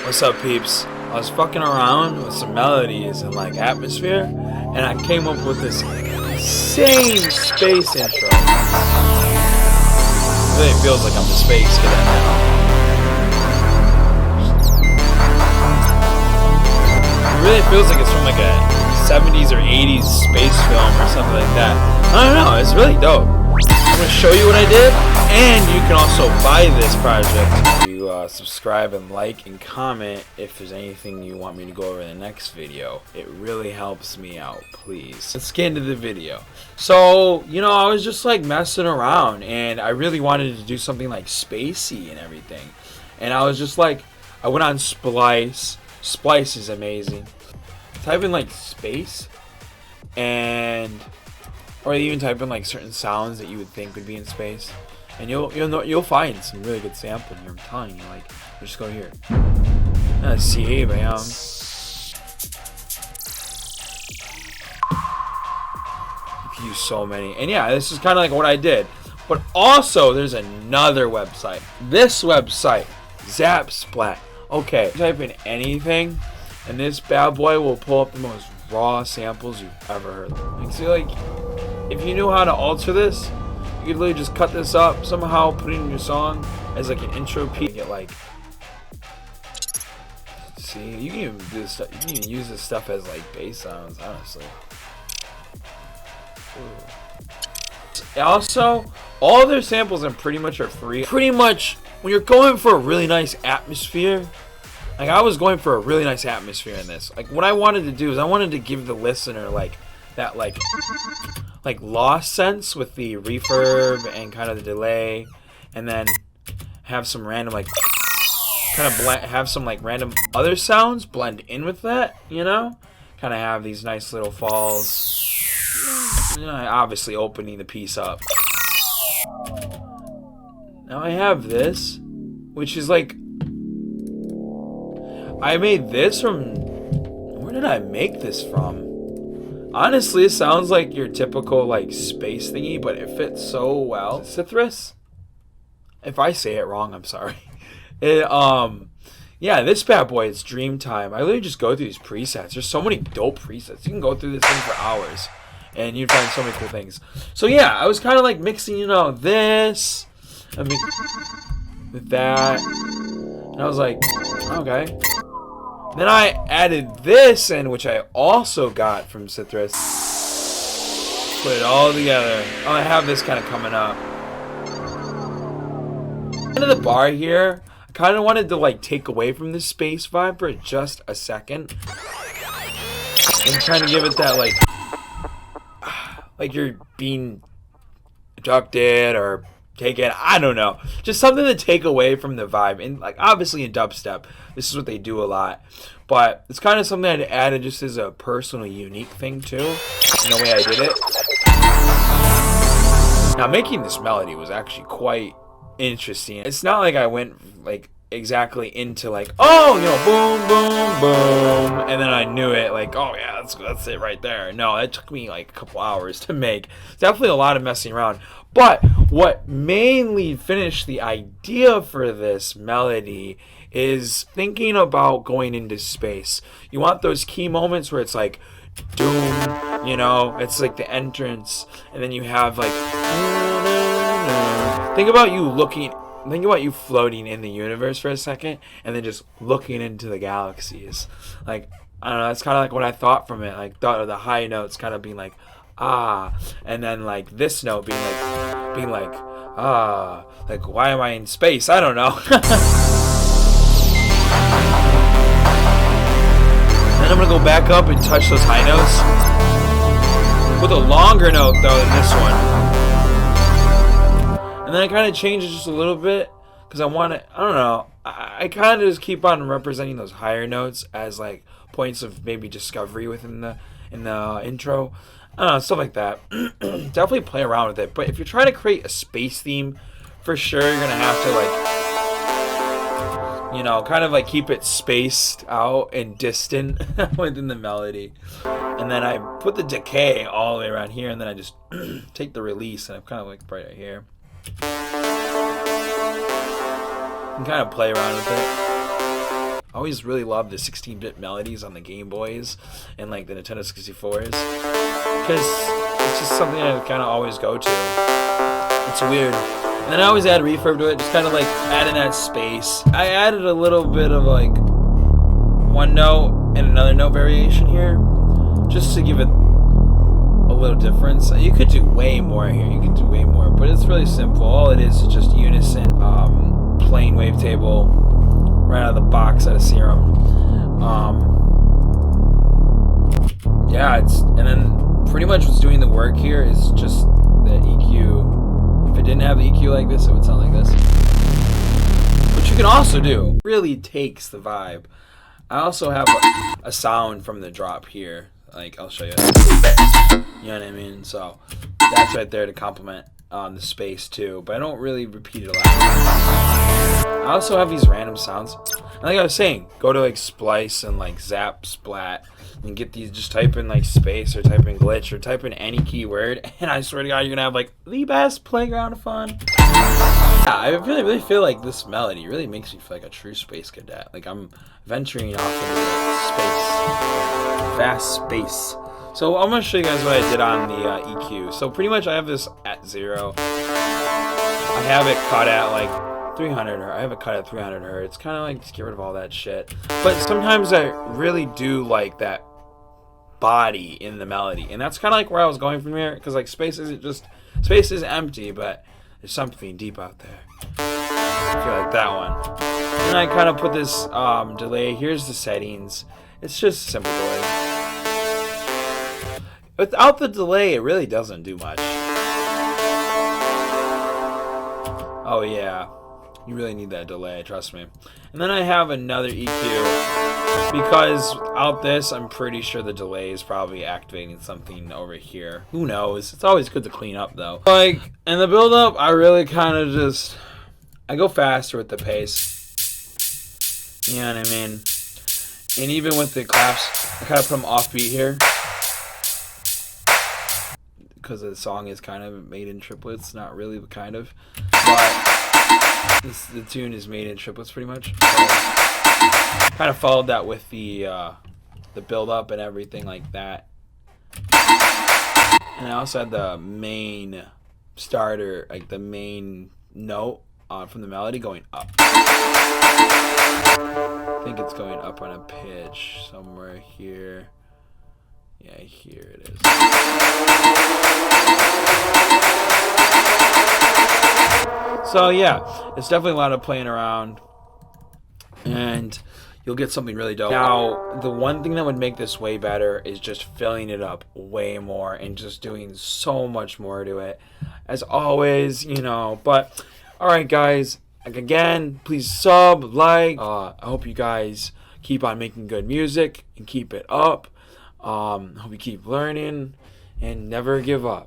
What's up, peeps? I was fucking around with some melodies and like atmosphere, and I came up with this insane space intro. It really feels like I'm the space cadet now. It really feels like it's from like a 70s or 80s space film or something like that. I don't know, it's really dope. I'm going to show you what I did, and you can also buy this project. You subscribe and like and comment if there's anything you want me to go over in the next video. It really helps me out, please. Let's get into the video. So, I was just like messing around, and I really wanted to do something like spacey and everything. And I was just like, I went on Splice. Splice is amazing. Type in like space, or even type in like certain sounds that you would think would be in space, and you'll find some really good sampling here. I'm telling you, like, just go here. Let's see, bam. You can use so many, and yeah, this is kind of like what I did. But also, there's another website. This website, Zapsplat. Okay, type in anything, and this bad boy will pull up the most raw samples you've ever heard. You see, like, if you knew how to alter this, you could literally just cut this up, somehow put it in your song as like an intro piece. Get like, see, you can even do this stuff. You can even use this stuff as like bass sounds, honestly. Ooh. Also, all their samples and pretty much are free. Pretty much, when you're going for a really nice atmosphere, like I was going for a really nice atmosphere in this. Like what I wanted to do is I wanted to give the listener like that like lost sense with the reverb and kind of the delay, and then have some random like kind of have some like random other sounds blend in with that, kind of have these nice little falls, obviously opening the piece up. Now I have this, which is like, I made this from, where did I make this from? Honestly, it sounds like your typical like space thingy, but it fits so well. Citrus? If I say it wrong, I'm sorry. Yeah, this bad boy is Dreamtime. I literally just go through these presets. There's so many dope presets. You can go through this thing for hours, and you'd find so many cool things. So yeah, I was kind of like mixing, this, with that, and I was like, okay. Then I added this in, which I also got from Citrus. Put it all together. Oh, I have this kind of coming up. End of the bar here, I kind of wanted to like take away from this space vibe for just a second, and kind of give it that like you're being abducted or taken. I don't know, just something to take away from the vibe. And like obviously in dubstep, this is what they do a lot, but it's kind of something I'd added just as a personal, unique thing too, in the way I did it. Now making this melody was actually quite interesting. It's not like I went like exactly into like, boom, boom, boom, and then I knew it, like, oh yeah, that's it right there. No, it took me like a couple hours to make. Definitely a lot of messing around. But what mainly finished the idea for this melody is thinking about going into space. You want those key moments where it's like doom, it's like the entrance, and then you have like, think about you floating in the universe for a second, and then just looking into the galaxies. Like, I don't know, that's kind of like what I thought from it. Like, thought of the high notes kind of being like, ah, and then like this note being like, ah, like why am I in space? I don't know. Then I'm gonna go back up and touch those high notes with a longer note though than this one. And then I kind of change it just a little bit because I want to, I don't know, I kind of just keep on representing those higher notes as like points of maybe discovery within the intro. I don't know, stuff like that. Definitely play around with it. But if you're trying to create a space theme, for sure you're going to have to like, kind of like keep it spaced out and distant within the melody. And then I put the decay all the way around here, and then I just take the release and I'm kind of like right here. And kind of play around with it. I always really loved the 16-bit melodies on the Game Boys and like the Nintendo 64s, because it's just something I kind of always go to. It's weird. And then I always add reverb to it, just kind of like adding that space. I added a little bit of like one note and another note variation here, just to give it a little difference. You could do way more here. You could do way more, but it's really simple. All it is just unison, plain wavetable, right out of the box out of Serum. Yeah, and then pretty much what's doing the work here is just the EQ. If it didn't have the EQ like this, it would sound like this. Which you can also do. Really takes the vibe. I also have a sound from the drop here. Like, I'll show you. You know what I mean? So that's right there to complement the space too. But I don't really repeat it a lot. I also have these random sounds. And like I was saying, go to like Splice and like Zap Splat and get these. Just type in like space or type in glitch or type in any keyword, and I swear to God, you're gonna have like the best playground of fun. Yeah, I really feel like this melody really makes me feel like a true space cadet. Like I'm venturing off into space, vast space. So I'm gonna show you guys what I did on the EQ. So pretty much I have this at 0. I have it cut at like 300 hertz. I have it cut at 300 hertz. Kind of like just get rid of all that shit. But sometimes I really do like that body in the melody, and that's kind of like where I was going from here. Because like space is empty, but there's something deep out there. I feel like that one. And I kind of put this delay. Here's the settings. It's just a simple delay. Without the delay, it really doesn't do much. Oh yeah, you really need that delay, trust me. And then I have another EQ, because without this, I'm pretty sure the delay is probably activating something over here. Who knows? It's always good to clean up though. Like, in the build-up, I really kind of just, I go faster with the pace. You know what I mean? And even with the claps, I kind of put them offbeat here, because the song is kind of made in triplets. Not really, but kind of. But the tune is made in triplets pretty much. So kind of followed that with the build up and everything like that. And I also had the main starter, like the main note from the melody going up. I think it's going up on a pitch somewhere here. Yeah, here it is. So yeah, it's definitely a lot of playing around, and you'll get something really dope. Now, the one thing that would make this way better is just filling it up way more and just doing so much more to it. As always, you know, but alright guys, like again, please sub, like. I hope you guys keep on making good music and keep it up. Hope you keep learning and never give up.